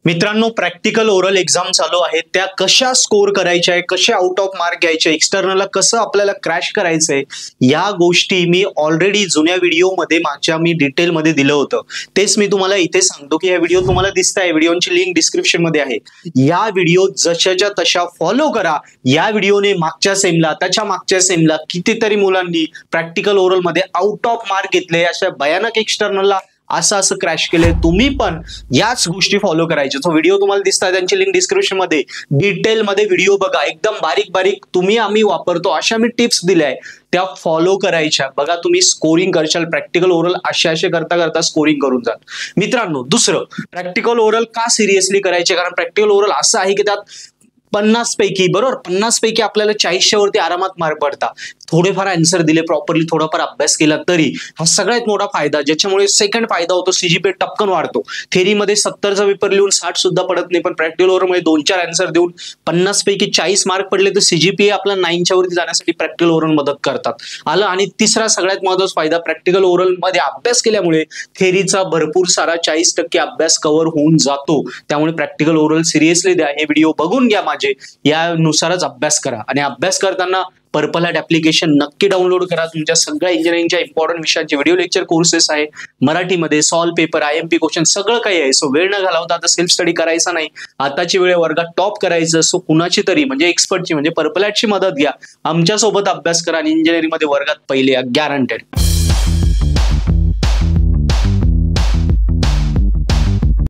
मित्रांनो, practical oral exam चालू आहे. त्या कशा स्कोर करायच्या आहे, कसे आउट ऑफ मार्क घ्यायचे, एक्सटर्नलला कसं आपल्याला क्रॅश करायचंय, या गोष्टी मी ऑलरेडी जुन्या व्हिडिओमध्ये मागच्या मी डिटेलमध्ये दिलं होतं. तेच मी तुम्हाला इथे सांगतो की हा व्हिडिओ तुम्हाला दिसताय, व्हिडिओची लिंक डिस्क्रिप्शन मध्ये आहे. या व्हिडिओ जशाच्या तशा फॉलो करा. या व्हिडिओने मागच्या सेमला, त्याच्या मागच्या सेमला कितीतरी मुलांनी प्रॅक्टिकल ओरल मध्ये आउट ऑफ मार्क घेतले, अशा भयानक एक्सटर्नलला असं क्रॅश केले. तुम्ही पण याच गोष्टी फॉलो करायच्या. तो व्हिडिओ तुम्हाला दिसतात, त्यांची लिंक डिस्क्रिप्शन मध्ये, डिटेल मध्ये व्हिडिओ बघा. एकदम बारीक बारीक तुम्ही आम्ही वापरतो अशा मी टिप्स दिल्या आहे, त्या फॉलो करायच्या. बघा तुम्ही स्कोरिंग करशाल. प्रॅक्टिकल ओरल असे करता करता स्कोरिंग करून जाल. मित्रांनो, दुसरं, प्रॅक्टिकल ओरल का सिरियसली करायचे? कारण प्रॅक्टिकल ओरल असं आहे की त्यात 50 पैकी, बरोबर, 50 पैकी आपल्याला 40च्या वरती आरामात मार्क पडतात. थोडेफार आन्सर दिले प्रॉपरली, थोडाफार अभ्यास केला तरी हा सगळ्यात मोठा फायदा, ज्याच्यामुळे सेकंड फायदा होतो, सीजीपीए टपकन वाढतो. थेरीमध्ये 70चा पेपर लिहून 60 सुद्धा पडत नाही, पण प्रॅक्टिकल ओरलमध्ये 2-4 आन्सर देऊन 50 पैकी 40 मार्क पडले तर सीजीपीए आपला 9च्या वरती जाण्यासाठी प्रॅक्टिकल ओरल मदत करतात. आलं. आणि तिसरा सगळ्यात महत्त्वाचा फायदा, प्रॅक्टिकल ओरल मध्ये अभ्यास केल्यामुळे थेरीचा भरपूर सारा 40% अभ्यास कव्हर होऊन जातो. त्यामुळे प्रॅक्टिकल ओरल सिरियसली द्या. हे व्हिडिओ बघून घ्या माझे, यानुसारच अभ्यास करा. आणि अभ्यास करताना पर्पल हॅट ऍप्लिकेशन नक्की डाउनलोड करा. तुमच्या सगळ्या इंजिनिअरिंगच्या इम्पॉर्टंट विषयांचे व्हिडिओ लेक्चर कोर्सेस आहे, मराठीमध्ये सॉल्व पेपर, IMP क्वेश्चन सगळं काही आहे. सो वेळ न घालवता आता सेल्फ स्टडी करायचा नाही, आताची वेळ वर्गात टॉप करायचं. सो कुणाची तरी म्हणजे एक्सपर्टची म्हणजे पर्पल हॅटची मदत घ्या, आमच्या सोबत अभ्यास करा आणि इंजिनिअरिंग मध्ये वर्गात पहिले, गॅरंटेड.